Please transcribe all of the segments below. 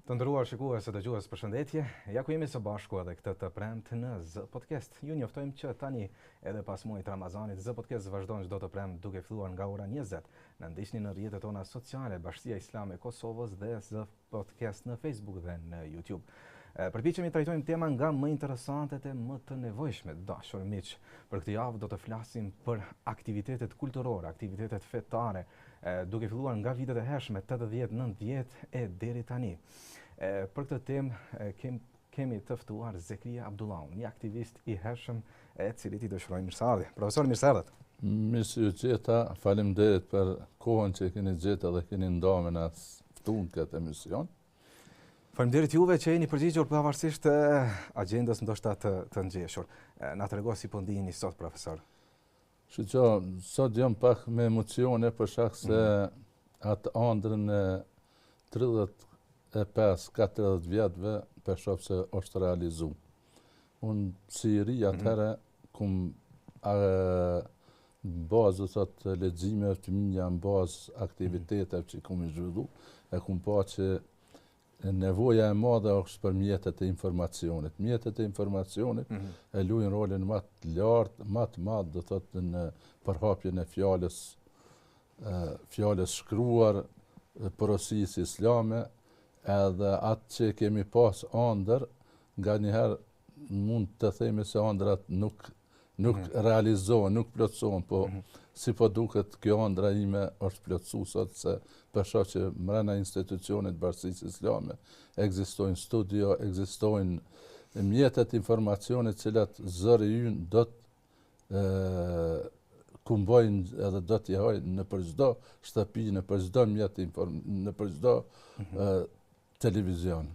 Të nderuar shikues e dëgjues, përshëndetje. Ja ku jemi së bashku edhe këtë të premtë në Z Podcast. Ju njoftojmë që tani edhe pas muajit Ramazanit Z Podcast vazhdon çdo të premtë duke filluar nga ora 20. Na ndiqni në rrjetet tona sociale, Bashkia Islame e Kosovës dhe Z Podcast në Facebook dhe në YouTube. Përpiqemi të trajtojmë tema nga më interesantet e më të nevojshme, dashur miq. Për këtë javë do të flasim për aktivitetet kulturore, aktivitetet fetare, duke filluar nga vitet e hershme 80, 90 e deri tani. Për këtë temë kemi të ftuar Zekria Abdullaun, një aktivist i hershëm e cili i dëshirojmë mirëseardhje. Profesor, mirëseardhje. Mirë gjeta, faleminderit për kohën që keni gjetë dhe keni ndarë na ftuar këtë emision. Faleminderit juve që jeni përgjigjur pavarësisht agjendës ndoshta të ngjeshur. Na trego si po ndiheni sot, profesor. Sot jam pak me emocione për shkak se atë ëndrrën e 35-40 vjetëve për shkak se është realizu. Unë si ri atëherë kum bazë të leximeve të mia, bazë aktiviteteve që kum zhvillu, e kum pa që nevoja e madhe është për mjetet e informacionit. Mjetet e informacionit e luajnë rolin më të lartë, më të madh, do thotë në përhapjen e fjalës shkruar, porosisë islame, edhe atë që kemi pas ëndër, nganjëherë mund të themi se ëndrat nuk realizohen, nuk plotësohen, po si po duket kjo ëndra ime është plotësuar sot se për shkak që brenda institucionit Bashkisë Islame ekzistojnë studio, ekzistojnë mjetet informacionit të cilat zëri ynë do të kumbojnë edhe do t'i hajnë në për çdo shtëpi, në për çdo mjet në për çdo televizion.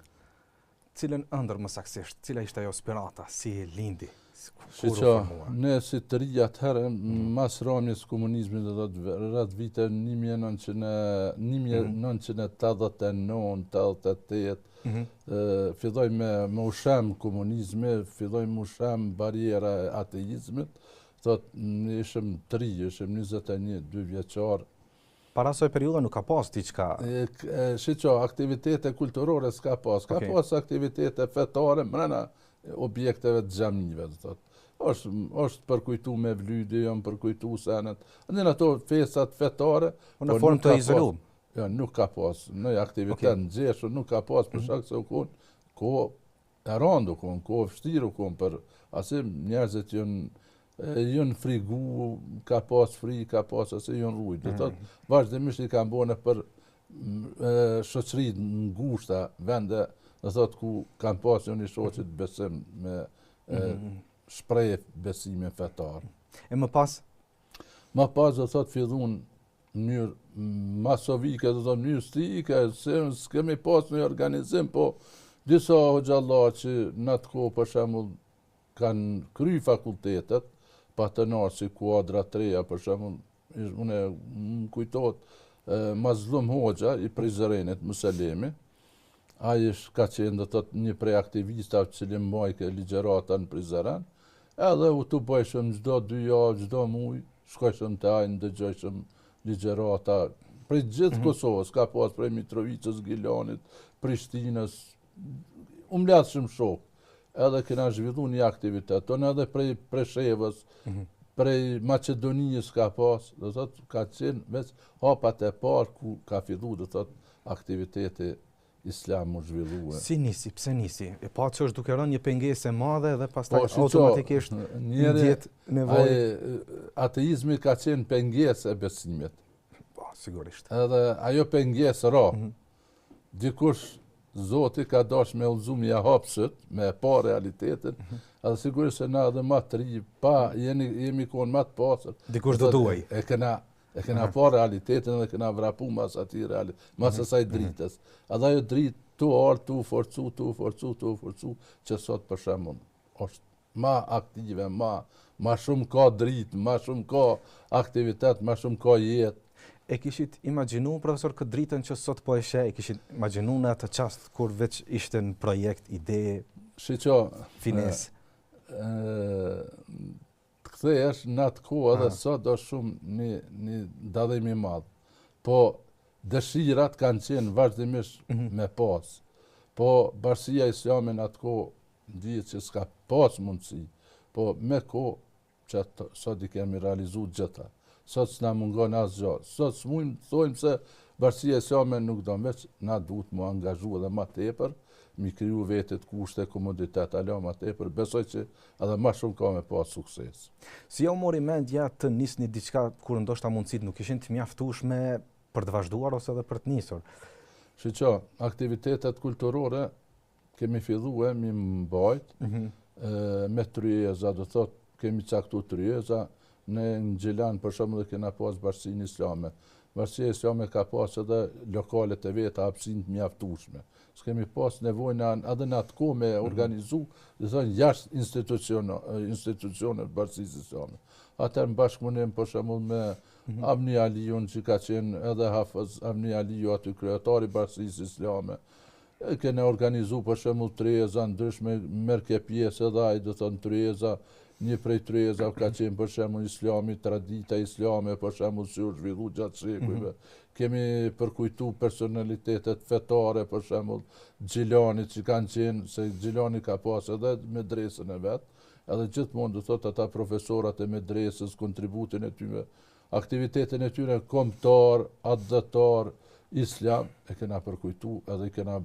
Cilën ëndër më saktësisht, cila ishte ajo spirata, si e lindi? Ne si të rinj atëherë, mas rrëmjes komunizmit rreth viteve 1989-88, filloi me ushem komunizmi, filloi me ushem barjera e ateizmit, ishim të rinj, ishim 21-2 vjeçar. Para asoj periudha nuk ka pas diçka. Aktivitete kulturore s'ka pas. Ka pas aktivitete fetare brenda objekteve të xhamive, do thotë. Është përkujtu me vlyde, janë përkujtu senet. Në ato festat fetare, në formë të izoluar. Jo, nuk ka pas. Në aktivitet nxjerrshëm nuk ka pas për shkak se u kon kohë e rëndë, kohë vështirë për asë njerëzit janë frigu, ka pas fri, ka pas asë janë rujt. Do thotë, vazhdimisht i kanë bënë për shoqëri ngushta, vende, do thotë ku kanë pas një shoqit besim me shpreh besimin fetar. E më pas? Më pas do thotë fillun në mënyrë masovike, do thotë mënyrë stike, se s'kemi pas një organizim, po disa hoxhallar që në atë kohë për shembull kanë kry fakultetet, patenar si Kuadra 3, për shembull, unë më kujtohet Mazlum Hoxha i Prizrenit, Muselemi. Ai ka qenë do thotë një prej aktivistave që mbajke ligjërata në Prizren, edhe u të bëjshëm çdo 2 javë, çdo muaj, shkojshëm te ai, ndëgjojshëm ligjërata prej gjithë Kosovës, ka pas prej Mitrovicës, Gilanit, Prishtinës, u mbledhshëm shok. Edhe kena zhvillu një aktivitet, tonë edhe prej Preshevës, prej Maqedonisë ka pas, do thotë ka qenë veç hapat e parë ku ka fillu, do thotë, aktiviteti islam u zhvillua. Si nisi, pse nisi? E pa që është duke rënë një pengesë e madhe dhe pastaj automatikisht ndjet nevojë. Ateizmi ka qenë pengesë e besimit. Po, sigurisht. Edhe ajo pengesë ra. Dikush Zoti ka dash me udhëzu me hapsët, me pa realitetin, edhe sigurisht se na edhe më të ri, jemi konë më të pasur. Dikush do duaj. E kena pa realitetin dhe kena vrapu mas ati mas asaj dritës. Edhe ajo dritë tu ardhë, tu forcu, që sot për shembull është ma aktive, ma shumë ka dritë, ma shumë ka aktivitet, ma shumë ka jetë. E kishit imagjinu, profesor, këtë dritën që sot po e sheh, e kishit imagjinu në atë çast kur veç ishte në projekt, ide, finesë? Të kthehesh në atë kohë edhe sot është shumë një dallim i madh. Po dëshirat kanë qenë vazhdimisht me pas. Po bashkësia islame në atë kohë ndihet që s'ka pas mundësi, po me kohë që sot i kemi realizu gjitha. Sot s'na mungon asgjë. Sot s'mujmë thojmë se bashkësia islame nuk do veç, na duhet mu angazhu edhe ma tepër, mi kriju vetet kushte, komoditet, ala ma tepër, besoj që edhe ma shumë ka me pas sukses. Si ja u mori mendja të nisni diçka kur ndoshta mundësit nuk ishin të mjaftueshme për të vazhduar ose edhe për të nisur? Shqo, aktivitetet kulturore kemi filluar mi mbajt me tryeza, do thot kemi caktu tryeza, në Gjilan për shembull kena pas bashkësinë islame. Bashkësia islame ka pas edhe lokalet e veta, hapësinë të mjaftueshme. S'kemi pas nevojën edhe në atë kohë me organizu, do thonë jashtë institucionet bashkësisë islame. Atëherë bashkëpunim për shembull me Avni Aliun që ka qenë edhe Hafez Avni Aliu aty kryetari i bashkësisë islame. Kena organizu për shembull tryeza ndryshme, merr ke pjesë edhe ai, do thonë tryeza. Një prej tryeza ka qenë për shembull islami, tradita islame, për shembull si u zhvillu gjatë shekujve. Kemi përkujtu personalitetet fetare, për shembull Gjilani që kanë qenë, se Gjilani ka pas edhe medresën e vet, edhe gjithmonë do thotë ata profesorat e medresës, kontributin e tyre, aktivitetin e tyre kombëtar, adhetar, islam, e kena përkujtu edhe kena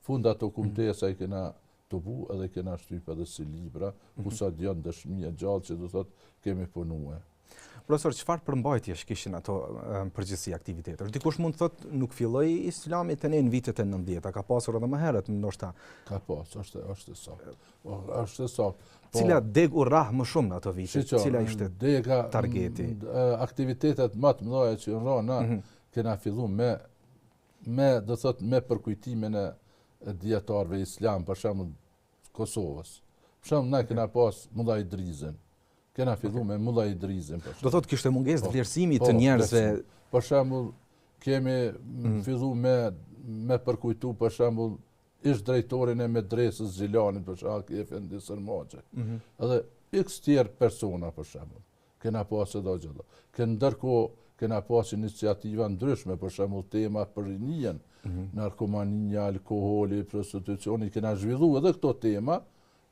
fund ato kumtesa i kena të bu edhe kena shtyp edhe si libra, ku sa janë dëshmi e gjallë që do thotë kemi punue. Profesor, çfarë përmbajtjesh kishin ato përgjithësi aktivitetet? Dikush mund të thotë nuk filloi Islami të ne në vitet e 90-ta, ka pasur edhe më herët, ndoshta. Ka pas, është saktë. Është saktë. Cila deg u rrah më shumë në ato vite? Cila ishte targeti? Aktivitetet më të mëdha që rrona kena fillu me do thotë me përkujtimin e dietarëve islam, për shembull Kosovës. Për shembull na kena pas Mulla Idrizin. Kena fillu me Mulla Idrizin. Do thotë kishte mungesë vlerësimi të njerëzve. Për shembull kemi fillu me përkujtu për shembull ish drejtorin e medresës Gjilanit, për shembull Efendi Sërmaxhe. Edhe x tjerë persona për shembull. Kena pas edhe gjithë. Ndërkohë kena pas iniciativa ndryshme, për shembull tema për rinjen, narkomania, alkoholi, prostitucioni, kena zhvillu edhe këto tema,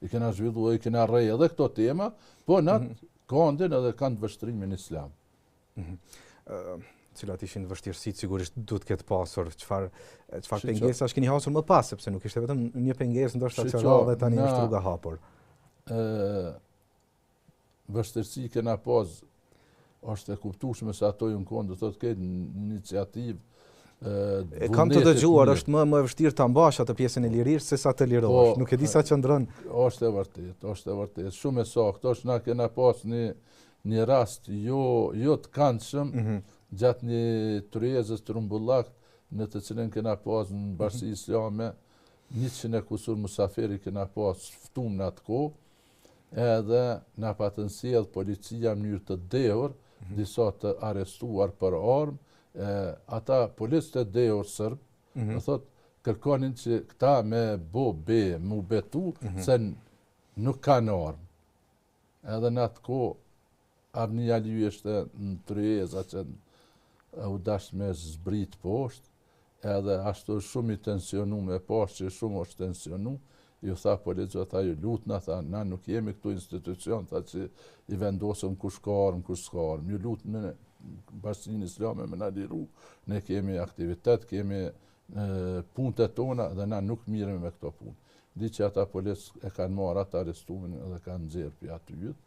i kena zhvillu edhe kena rrej edhe këto tema, po në kanë edhe kanë të vështrimin islam. Cilat ishin vështirësitë sigurisht duhet këtë pasur, çfarë pengesash keni hasur më pas, sepse nuk ishte vetëm një pengesë ndoshta që dhe tani është rruga hapur. Vështirësi kena pas, është e kuptueshme se ato ju në konë, do thotë këtë iniciativë. Kam të dëgjuar, është më e vështirë ta mbash atë pjesën e lirisë se sa të lirosh. Nuk e di sa qëndron. Është e vërtetë. Shumë e saktë. Është na kena pas një rast jo të këndshëm gjatë një tryezës trumbullak në të cilën kena pas në bashkësi islame 100 e kusur musafiri kena pas ftuar në atë kohë, edhe na patën sjell policia në mënyrë të dehur, disa të arrestuar për armë. Ata policët e dehur sërb, do thotë, kërkonin që këta mu betu se nuk kanë armë. Edhe në atë kohë, Avni Aliu ishte në tryeza që u dash me zbrit poshtë, edhe ashtu shumë i tensionu me poshtë që shumë është tensionu, ju tha policëve, tha ju lutna, tha na nuk jemi këtu institucion, tha që i vendosëm kush ka armë, kush s'ka armë, ju lutë me bashkësinë islame me na liru, ne kemi aktivitet, kemi punët tona dhe na nuk miremi me këto punë. Di që ata policë e kanë marrë atë arrestumin edhe kanë nxjerrë për aty yt.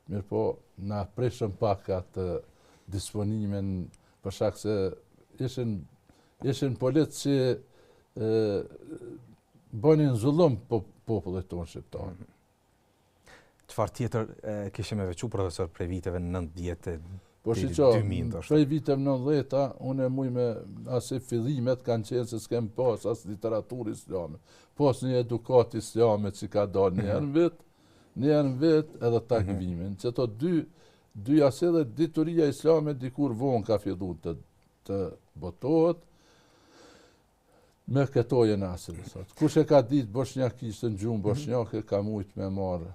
Mirë po, na prishëm pak atë disponimin për shkak se ishin policë që bënin zullum popullit tonë shqiptar. Çfarë tjetër kishim me veçu profesor prej viteve 90 Po shqo, prej viteve 90-ta, unë e muj me asë fillimet kanë qenë se s'kem pas asë literaturë islame. Pas një edukat islame që ka dalë një në vit edhe takvimin. Që to dy asë edhe dituria islame dikur vonë ka fillu të botohet, me këto jenë asër. Kush e ka ditë bosnjakistë në gjumë bosnjake, ka mujtë me marë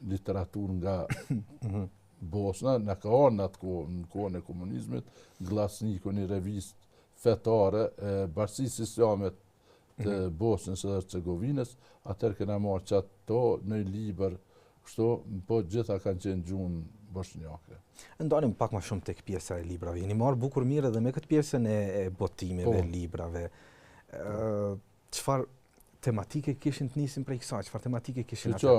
literaturë nga Bosna, në ka arë në kohën e komunizmit, Glasniku, një revist fetare, bashkësisë islame të Bosnjës dhe Hercegovinës, atëherë kena marrë çato në libër, kështu, po gjitha kanë qenë gjuhën bosnjake. Ndalim pak më shumë tek pjesa e librave. Jeni marrë bukur mirë edhe me këtë pjesën e botimeve, librave. Çfarë tematike kishin të nisim prej kësaj? Çfarë tematike kishin atë?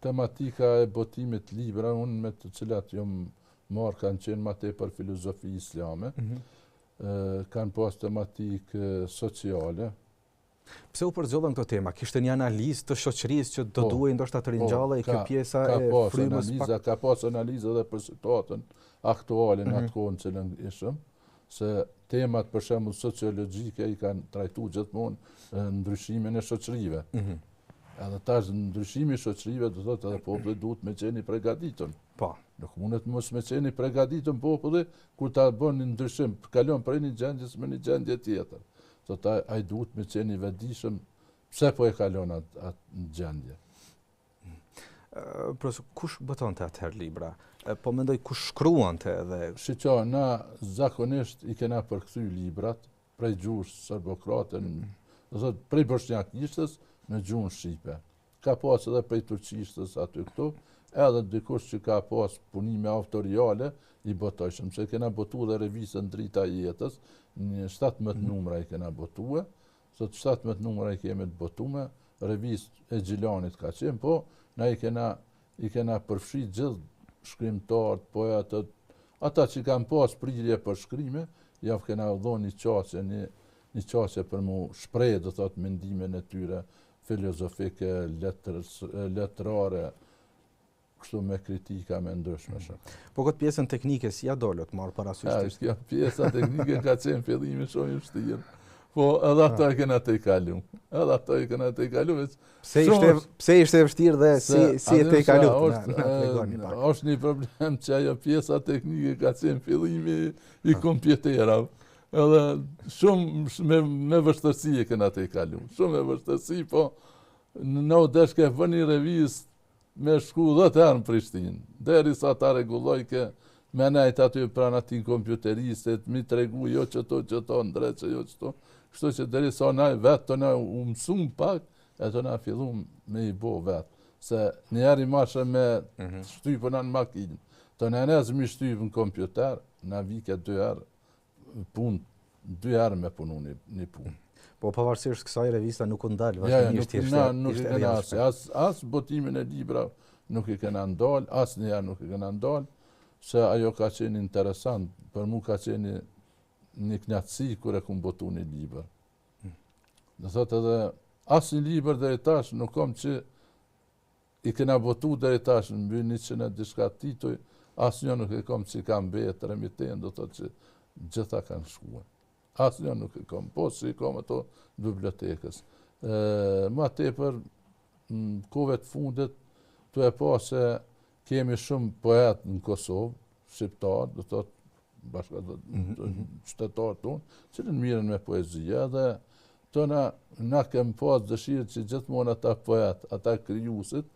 Tematika e botimit libra, unë me të cilat jom marrë kanë qenë më tepër filozofi islame, kanë pas tematikë sociale. Pse u përzgjodhen këto tema? Kishte një analizë të shoqërisë që do duhej ndoshta të ringjallej kjo pjesa e frymës pak? Ka pas analizë edhe për situatën aktuale në atë kohë që ishëm, se temat për shembull sociologjike i kanë trajtuar gjithmonë ndryshimin e shoqërive. Edhe tash ndryshimi i shoqërive do thotë edhe populli duhet me qenë i përgatitur. Po. Nuk mundet mos me qenë i përgatitur populli kur ta bën një ndryshim, kalon prej një gjendje në një gjendje tjetër. Thotë ai duhet me qenë i vetëdijshëm pse po e kalon atë gjendje. Profesor, kush botonte atëherë libra? Po mendoj kush shkruante edhe... Shiqo, na zakonisht i kena përkthy librat prej gjuhës serbokrate, do thotë prej bosnjakishtës në gjuhën shqipe. Ka pas edhe prej turqishtës aty këtu, edhe dikush që ka pas punime autoriale i botojshëm, se kena botu dhe revistën Drita e Jetës, një 17 numra i kena botue, sot 17 numra i kemi të botume, revistë e Gjilanit ka qenë, po na i kena përfshi gjithë shkrimtarët, poetët, ata që kanë pas prirje për shkrime, javë kena dhënë një qasje për mu shpreh, do thotë, mendimin e tyre filozofike, letrare, kështu me kritika me ndryshme shumë. Po këtë pjesën teknike si ja dolët marrë parasysh? Kjo pjesa teknike ka qenë fillimi shumë i vështirë. Po edhe ato e kena të i kalu. Pse ishte vështirë dhe si e të i kalu? Është një problem që ajo pjesa teknike ka qenë fillimi i kompjuterave. Edhe shumë me vështërsi e kena të i kalu. Shumë me vështërsi, po në deshke vë një revistë me shku 10 herë në Prishtinë, deri sa ta rregulloj ke me nejt aty pranë aty kompjuteristet, mi tregu jo që to ndreqe, jo që to. Kështu që deri sa na vetë të na u mësum pak, e të na fillum me i bo vetë. Se njerë i mashe me shtypën anë makinë, të në nëzë mi shtypën në kompjuter, na vike 2 herë punë, 2 herë me punu një punë. Po pavarësisht kësaj revista nuk u ndal, vazhdimisht nuk i kena as botimin e libra nuk i kena ndal, as njëherë nuk i kena ndal, se ajo ka qenë interesant, për mu ka qenë një knatësi kur e kum botu një libër. Dhe thotë edhe, as një libër deri tash nuk kom që i kena botu deri tash në mby 100 diçka tituj, as një nuk e kom që i kam betë remiten, do thotë që gjitha kanë shkuar. Asnjë nuk e kom, po si kom ato bibliotekës. Ma tepër, kohëve të fundit, tu e pa se kemi shumë poet në Kosovë, shqiptarë, do thotë qytetarë tonë, që në mirën me poezia, dhe të na kem pas dëshirë që gjithmonë ata poet, ata krijuesit,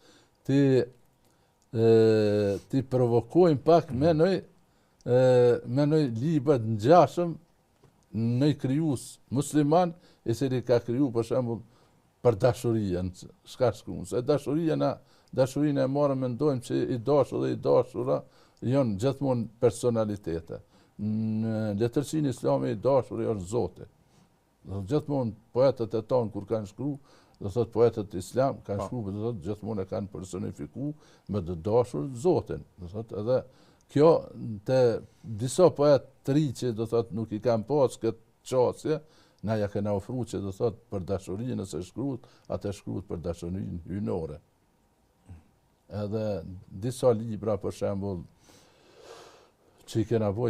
ti provokojnë pak me nëj libër në gjashëm, në krijues musliman, i cili ka kriju për shembull për dashurien, s'ka shkruan. Se dashurinë e marrëm mendojmë që i dashur dhe i dashura janë gjithmonë personalitete. Në letërsinë islame i dashuri është Zoti. Gjithmonë poetët e tonë kur kanë shkruar, do thotë poetët islam kanë shkruar, do thotë gjithmonë e kanë personifikuar me të dashur Zotin. Do thotë edhe kjo të disa poetë të ri që do thotë nuk i kanë pas këtë qasje, na ja kena ofruar që do thotë për dashurinë nëse shkruhet, atë shkruhet për dashurinë hyjnore. Edhe disa libra për shembull që i kena bo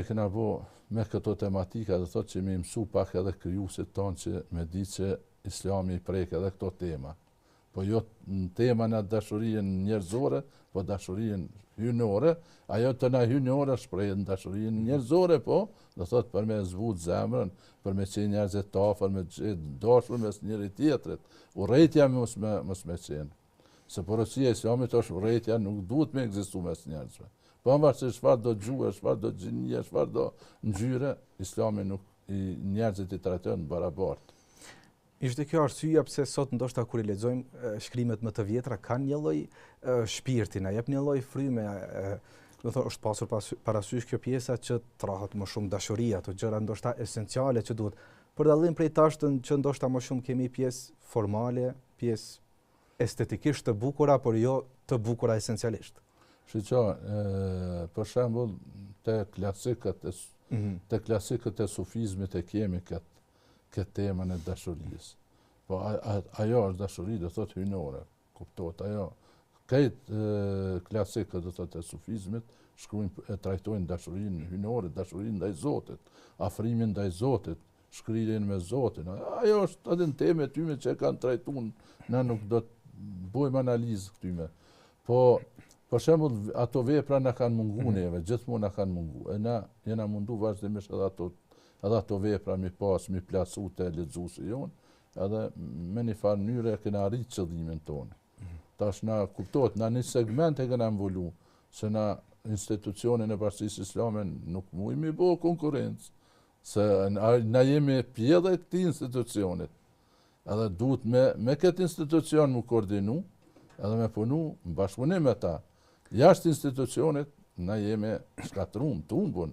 me këto tematika, do thotë që më mësu pak edhe krijuesit tonë që me di që Islami i prek edhe këto tema. Po jo në tema në dashurinë njerëzore, po dashurinë hyjnore, ajo të na hyjnore shprehet në dashurinë njerëzore, po do thotë për me zbut zemrën, për me qenë njerëz të afër, me dashur mes njëri tjetrit. Urrejtja mos me qenë. Se porosia e Islamit është urrejtja, nuk duhet me ekzistuar mes njerëzve. Pavarësisht çfarë do gjuhë, çfarë do gjinie, çfarë do ngjyre, Islami nuk njerëzit i trajton barabartë. Ishte kjo arsyeja pse sot ndoshta kur I lexojmë shkrimet më të vjetra kanë një lloj shpirti, na jep një lloj fryme, do të thotë është pasur parasysh kjo pjesa që trahet më shumë dashuria, ato gjëra ndoshta esenciale që duhet. Për dallim prej tashtën që ndoshta më shumë kemi pjesë formale, pjesë estetikisht të bukura, por jo të bukura esencialisht. Për shembull te klasikët e sufizmit e kemi këtë temën e dashurisë. Po ajo është dashuri, do thotë hynore, kuptohet ajo. Këtë klasikët do thotë e sufizmit shkruajnë e trajtojnë dashurinë hynore, dashurinë ndaj Zotit, afrimin ndaj Zotit, shkrirjen me Zotin. Ajo është edhe në temë tyme që kanë trajtuar, na nuk do të bëjmë analizë këtyme. Po për shembull ato vepra na kanë munguar neve, gjithmonë na kanë munguar. Na jena mundu vazhdimisht edhe ato vepra mi pas, mi plasu te lexuesi jon, edhe me një farë mënyre kena arrit qëllimin tonë. Tash na kuptohet, na një segment e kena mvolu, se na institucionin e Bashkisë Islame nuk mujmë i bo konkurrencë, se na jemi pjedhe këti institucionit. Edhe duhet me këtë institucion mu koordinu, edhe me punu në bashkëpunim me ta. Jashtë institucionit, na jemi shkatrum, tumbun.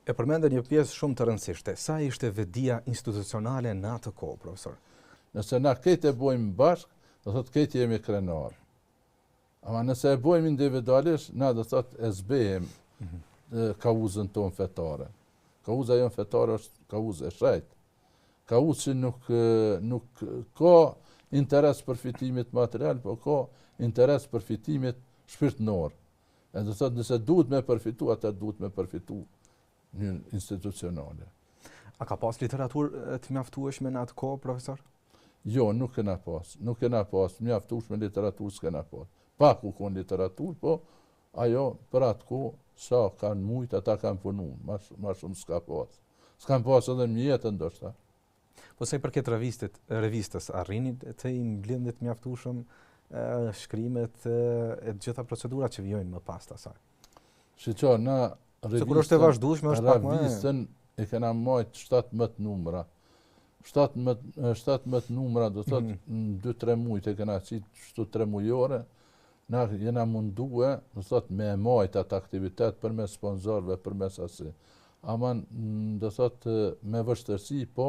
E përmendën një pjesë shumë të rëndësishme. Sa ishte vedia institucionale në atë kohë, profesor? Nëse na këtë e bojmë bashkë, do thotë këtë jemi krenar. Ama nëse e bojmë individualisht, na do thotë e zbehem kauzën tonë fetare. Kauza jonë fetare është kauzë e shajtë. Kauzë që nuk ka interes përfitimit material, po ka interes përfitimit shpirtënor. E do thotë nëse duhet me përfitu, atë duhet me përfitu një institucionale. A ka pas literaturë të mjaftueshme në atë kohë, profesor? Jo, nuk kena pas. Nuk kena pas. Mjaftueshme literaturë s'kena pas. Pak u kon literaturë, po ajo për atë kohë sa kanë mujt, ata kanë punu. Ma shumë s'ka pas. S'kan pas edhe mjetën ndoshta. Po se përket revistës, arrini të I mbledhjet mjaftueshëm shkrimet e gjitha procedurat që vijojnë më pas të asaj. Shqo, na revistën e kena majt 17 numra. 17 numra, do thotë në 2-3 mujt e kena qitë 3 mujore, na jena mundue, do thotë me majt atë aktivitet për mes sponsorve, për mes asi. Aman, do thotë me vështërsi, po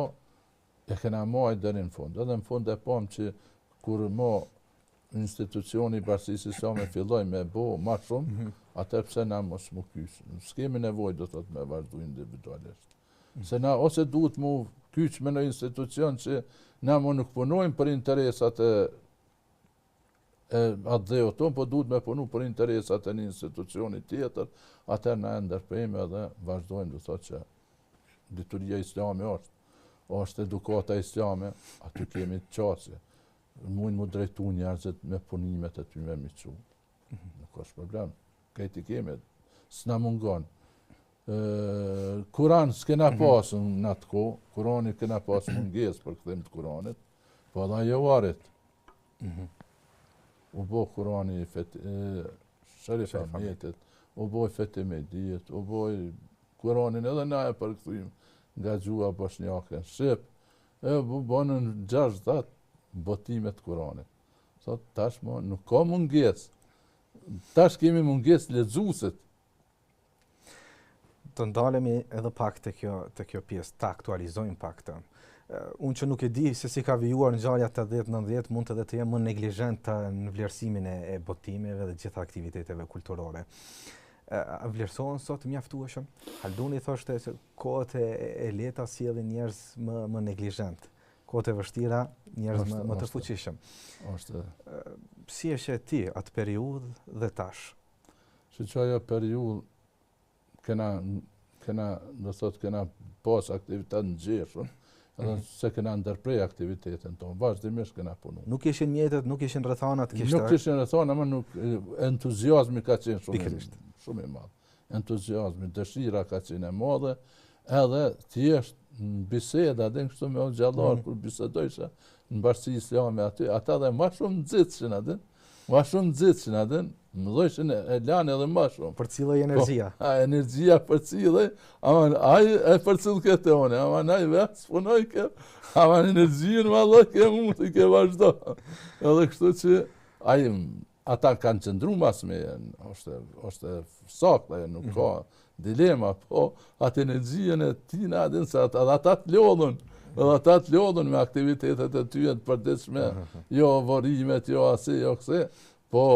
e kena majt deri në fund. Edhe në fund e pam që kur institucioni Bashkisë Islame filloj me bo ma shumë, atër pse na mos mu kyç. S'kemi nevojë, do thotë, me vazhdu individualisht. Se na ose duhet mu kyç me në institucion që na mu nuk punojmë për interesat e atë dheo tonë, po duhet me punu për interesat e një institucioni tjetër, atër na ndërpejme edhe vazhdojmë, do thotë që dituria islame është edukata islame, aty kemi qasje. Mujnë mu drejtu njerëzit me punimet e ty me miqu. Nuk është problem. Këti kemi, s'na mungon. Kuran s'kena pasën në atë ko, Kurani kena pasë munges për këthim të Kuranit, po edhe jevarit. U bo Kurani Sharif Ahmetit, u boj Fetimedijet, u boj Kuranin edhe na e përkthym nga gjua bosnjake në Shqip, e u bonën 60 botimet Kuranit. Thot, tash mo, nuk ka munges. Tash kemi munges lexuesit. Të ndalemi edhe pak të kjo pjesë, të aktualizojmë pak të. Unë që nuk e di se si ka vijuar në ngjarja 80-90, mund edhe të jem më neglizhent në vlerësimin e botimeve dhe gjitha aktiviteteve kulturore. Vlerësohen sot mjaftueshëm? Halduni thoshte se kohët e lehta sjellin njerëz më neglizhent. Kohët e vështira, njerëz më të fuqishëm. Si e sheh ti atë periudhë dhe tash? Që ajo periudhë kena pas aktivitet në gjeshëm, edhe se kena ndërprej aktivitetin tonë, vazhdimisht kena punu. Nuk ishin mjetet, nuk ishin rrethanat, Nuk ishin rrethana, ama nuk entuziazmi ka qenë shumë i madh. Entuziazmi, dëshira ka qenë e madhe, edhe thjesht në biseda, dhe kështu me xhallar kur bisedojsha në Bashkinë Islame aty, ata dhe ma shumë nxitëshin atë, Mëdhëshin e lanë edhe më shumë. Përcillej energjia. Po, energjia përcillej, ama ai e përcill këtë one, ama ai vetë punoj kë, ama energjinë valla ke mund të ke vazhdo. Edhe kështu që ai ata kanë qëndruar mas me, është saktë, nuk ka dilema, po atë energjinë e tina din se ata të lodhën. Edhe ata të lodhën me aktivitetet e tyre të përditshme, jo vorimet, jo asi, jo këse, po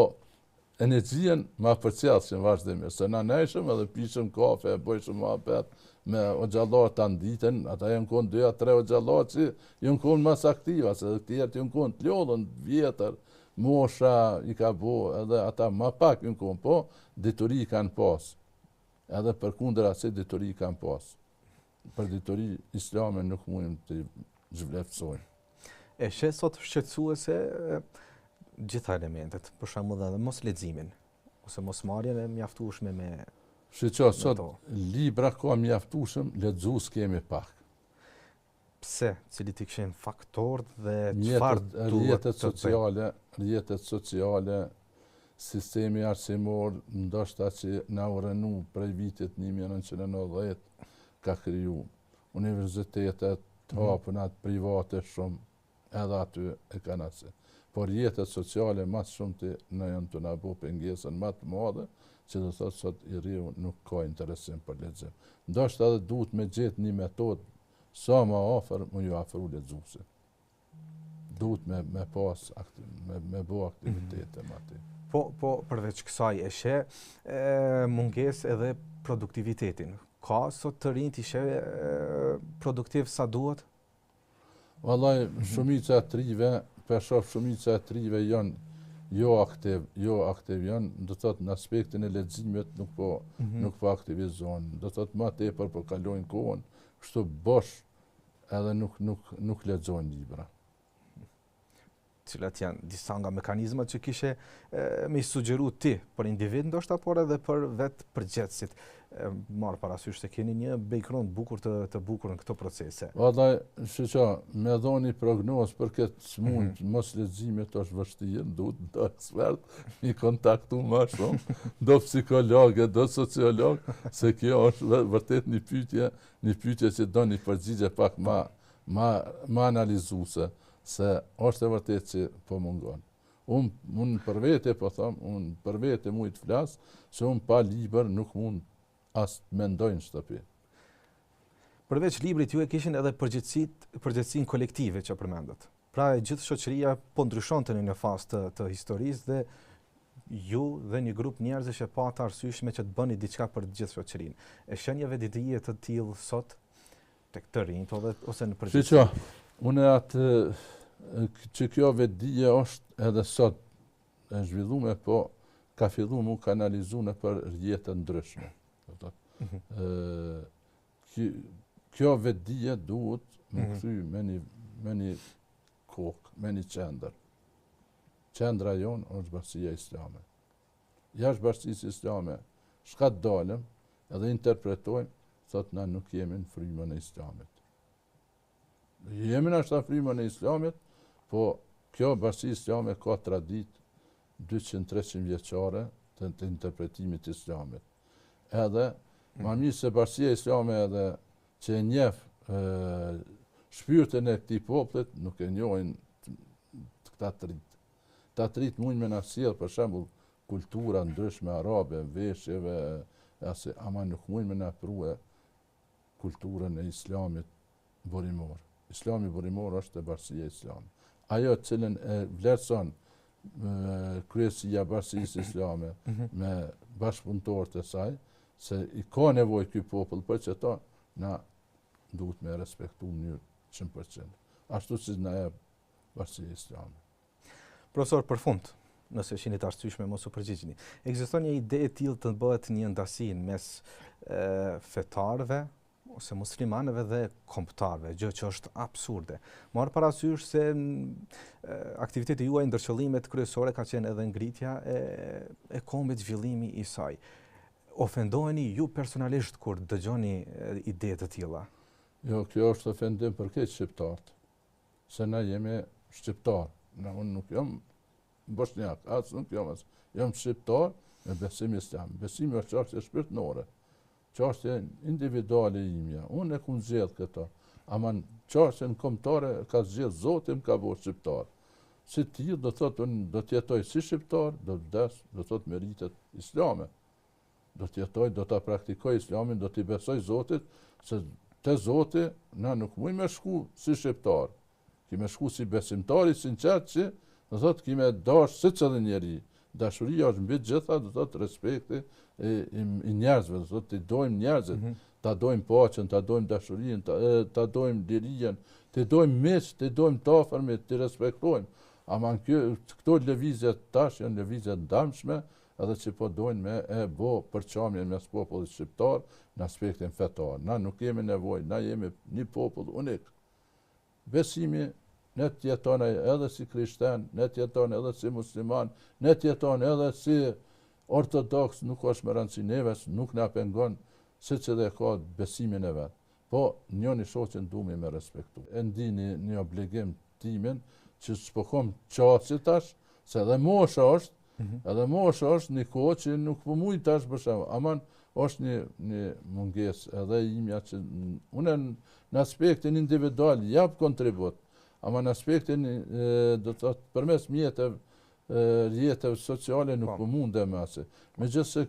energjien ma përcjellshin vazhdimisht, se na nejshëm edhe pishëm kafe, bëjshëm muhabet me xhallar të nditen, ata janë konë 2-3 xhallar që janë konë mas aktiva, se dhe tjerët janë konë të lodhën, vjetër, mosha i ka bo, edhe ata ma pak janë konë, po dituri kanë pas, edhe për kundër asaj dituri kanë pas. Për dituri islame nuk mundem të zhvlerësojmë. E she sot shqetësuese gjitha elementet, për shembull edhe mos leximin, ose mos marrjen e mjaftueshme me Shqo, sot libra ka mjaftueshëm, lexues kemi pak. Pse? Cili të kishin faktorët dhe çfarë duhet të bëjmë? Rrjetet sociale, sistemi arsimor, ndoshta që na u rënu prej vitit 1990, ka kriju universitetet të hapuna private shumë, edhe aty e kanë asë. Por rrjetet sociale më shumë të në janë të na bu pengesën më të madhe, që do thotë sot i riu nuk ka interesim për lexim. Ndoshta edhe duhet me gjetë një metodë sa më afër më ju afru lexuesit. Duhet me pas me bo aktivitete më aty. Po përveç kësaj e she mungesë edhe produktivitetin. Ka sot të rinjt ishe produktiv sa duhet? Vallaj, shumica e trive, peshof shumica e trive janë jo aktiv janë, do të thotë në aspektin e leximit nuk po aktivizohen. Do të thotë më tepër po kalojnë kohën, kështu bosh edhe nuk lexojnë libra. Cilat janë disa nga mekanizmat që kishe me i sugjeru ti për individ ndoshta, por edhe për vetë përgjegjësit. Marë parasysh se keni një background bukur të bukur në këto procese. Vallaj, shqo, me dhoni prognozë për këtë smund, mos leximit është vështirë, duhet do ekspert, i kontaktu më shumë, do psikologë, do sociolog, se kjo është vërtet një pyetje që do një përgjigje pak ma analizuese, se është e vërtet që po mungon. Unë për vete, po thom, unë për vete mujt flas, se unë pa liber nuk mund as mendojnë shtëpi. Përveç librit ju e kishin edhe përgjegjësinë kolektive që përmendët. Pra e gjithë shoqëria po ndryshonte në një fazë të historisë dhe ju dhe një grup njerëzish e pata arsyeshme që të bëni diçka për të gjithë shoqërinë. E shenjave dije të tillë sot tek të rinjt ose në përgjithësi. Unë atë që kjo vetdije është edhe sot e zhvilluar, po ka filluar mu kanalizu në për rrjete ndryshme. Kjo vetdije duhet më kthy me një kokë, me një qendër. Qendra jonë është Bashkia Islame. Jashtë Bashkisë Islame, shka të dalëm edhe interpretojmë, thot na nuk jemi në frymën e Islamit. Jemi në ashta frymën e Islamit, po kjo Bashkia Islame ka tradit 200-300 vjeçare të interpretimit Islamit. Edhe ma mirë se Bashkia Islame edhe që e njeh shpirtin e këtij popullit nuk e njohin këta trit. Këta trit mund me na sjell për shembull kultura ndryshme arabe, veshjeve, ama nuk mund me na prue kulturën e Islamit burimor. Islami burimor është e Bashkia Islame. Ajo cilën e vlerëson kryesia Bashkisë Islame me bashkëpunëtorët e saj, se i ka nevojë ky popull për që ta, na duhet me respektu në mënyrë 100%. Ashtu si na jep Bashkia Islame. Profesor, për fund, nëse shini të arsyeshme mos u përgjigjeni. Ekziston një ide e tillë të bëhet një ndasi mes fetarëve ose muslimanëve dhe kombëtarëve, gjë që është absurde. Marr parasysh se aktiviteti juaj ndërqëllimet kryesore ka qenë edhe ngritja e kombit, zhvillimi i saj. Ofendoheni ju personalisht kur dëgjoni ide të tilla? Jo, kjo është ofendim për këtë shqiptarët. Se na jemi shqiptarë. Unë nuk jam bosnjak, as nuk jam shqiptar me besim islam. Besimi është çështje shpirtërore, çështje individuale imja. Unë e kam zgjedh këtë. Ama çështjen kombëtare ka zgjedh Zoti, më ka bërë shqiptar. Si ti do thotë unë do të jetoj si shqiptar, do të vdes, do thotë meritet islame. Do të jetoj, do ta praktikoj islamin, do t'i besoj Zotit, se te Zoti na nuk mujmë me shku si shqiptar. Kime shku si besimtari sinqert që do thotë kime dash secili njeri. Dashuria është mbi gjitha, do thotë respekti i njerëzve, do thotë të dojmë njerëzit, ta dojmë paqen, ta dojmë dashurinë, ta dojmë lirinë, të dojmë miq, të dojmë të afërmit, të respektojmë. Ama këto lëvizje tash janë lëvizje ndamshme, edhe që po dojnë me e bo përqamjen mes popullit shqiptar në aspektin fetar. Na nuk kemi nevojë, na jemi një popull unik. Besimi ne të jeton edhe si krishterë, ne të jeton edhe si musliman, ne të jeton edhe si ortodoks, nuk është më rëndësi neve, nuk na pengon se që dhe ka besimin e vetë. Po, njëni shoqen duhemi me respektu. E ndini një obligim timin që s'po kom qasi tash, se edhe mosha është një kohë që nuk po mujt tash për shembull. Aman është një mungesë edhe imja që unë në aspektin individual jap kontribut, ama në aspektin do të thotë përmes rrjeteve sociale nuk po mundem asë. Megjithëse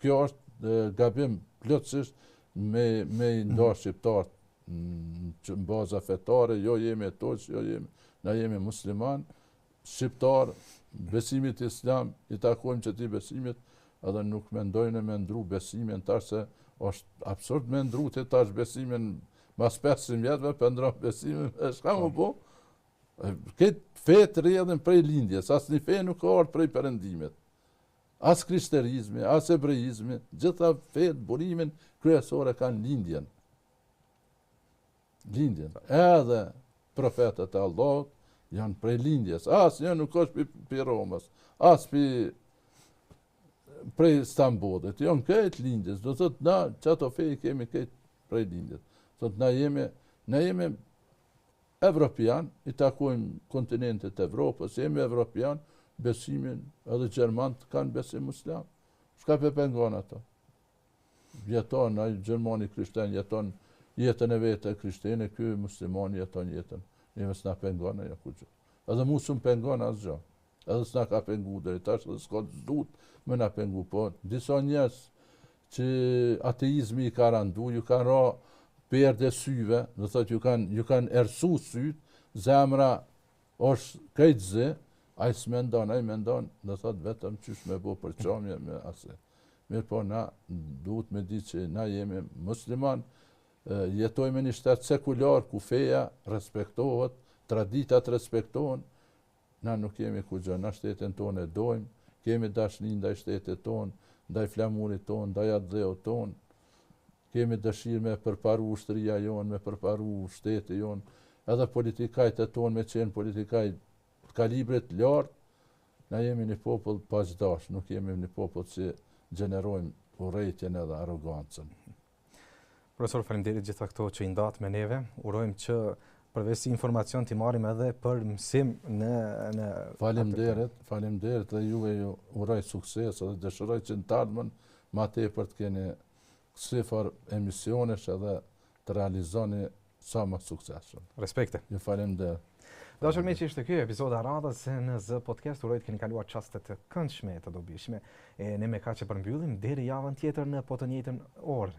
kjo është gabim plotësisht me i ndarë shqiptarët në baza fetare, jo jemi etoq, na jemi musliman, shqiptar, besimit islam, i takojmë qëtij besimit, edhe nuk mendojnë me ndru besimin tash, se është absurd me ndru të tash besimin mas 500 vjetëve, për ndronë besimin, e shka më po? Këtë fetë rrjedhin prej lindjes, as një fe nuk ka ardhur prej perëndimit. As krishterizmi, as ebreizmi, gjitha fetë burimin kryesore kanë lindjen. Edhe profetët e Allahut janë prej lindjes. As një nuk është pi Romës, as prej Stambollit, janë këtë lindjes. Do thotë na çato fe kemi këtë prej lindjes. Do thotë na jemi evropian, i takojmë kontinentet Evropës, jemi evropian, besimin edhe gjermant kanë besim muslim. Shka pe pengon ato? Jeton, ai gjermani krishten jeton jetën e vetë e krishtene, ky muslimani jeton jetën. Neve s'na pengon ajo kur gjë. Edhe mu s'm pengon asgjë. Edhe s'na ka pengu deri tash, edhe s'ka dut me na pengu. Po disa njerëz që ateizmi i ka randu, ju kanë ra perde syve, do thotë ju kanë ersu syt, zemra është këtë zë, ai s'mendon, ai mendon, do thotë vetëm qysh me bo përqamje me asë. Mirë po na duhet me ditë që na jemi musliman, jetojme një shtet sekular ku feja respektohet, traditat respektohen, na nuk jemi ku gjë, na shtetin tonë e dojmë, kemi dashni ndaj shtetit tonë, ndaj flamurit tonë, ndaj atdheut tonë, kemi dëshirë me përparu ushtëria jonë, me përparu shteti jonë, edhe politikajt e tonë me qenë politikajt kalibrit lartë, na jemi një popull paqdash, nuk jemi një popull që gjenerojmë urrejtjen edhe arrogancën. Profesor, faleminderit gjitha këto që i ndat me neve. Urojmë që përveç si informacion t'i marrim edhe për mësim në Faleminderit dhe juve ju uroj sukses edhe dëshiroj që në tardhmen ma tepër të keni sifar emisionesh edhe të realizoni sa më suksesshëm. Respekte. Ju faleminderit. Dashur miq, ishte ky episod i radhës në Z Podcast. Uroj të keni kaluar çaste të këndshme të dobishme. Ne me kaq e përmbyllim deri javën tjetër në po të njëjtën orë,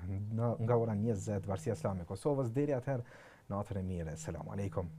nga ora 20 Varësia Islame e Kosovës. Deri atëherë, natën e mirë. Selam aleikum.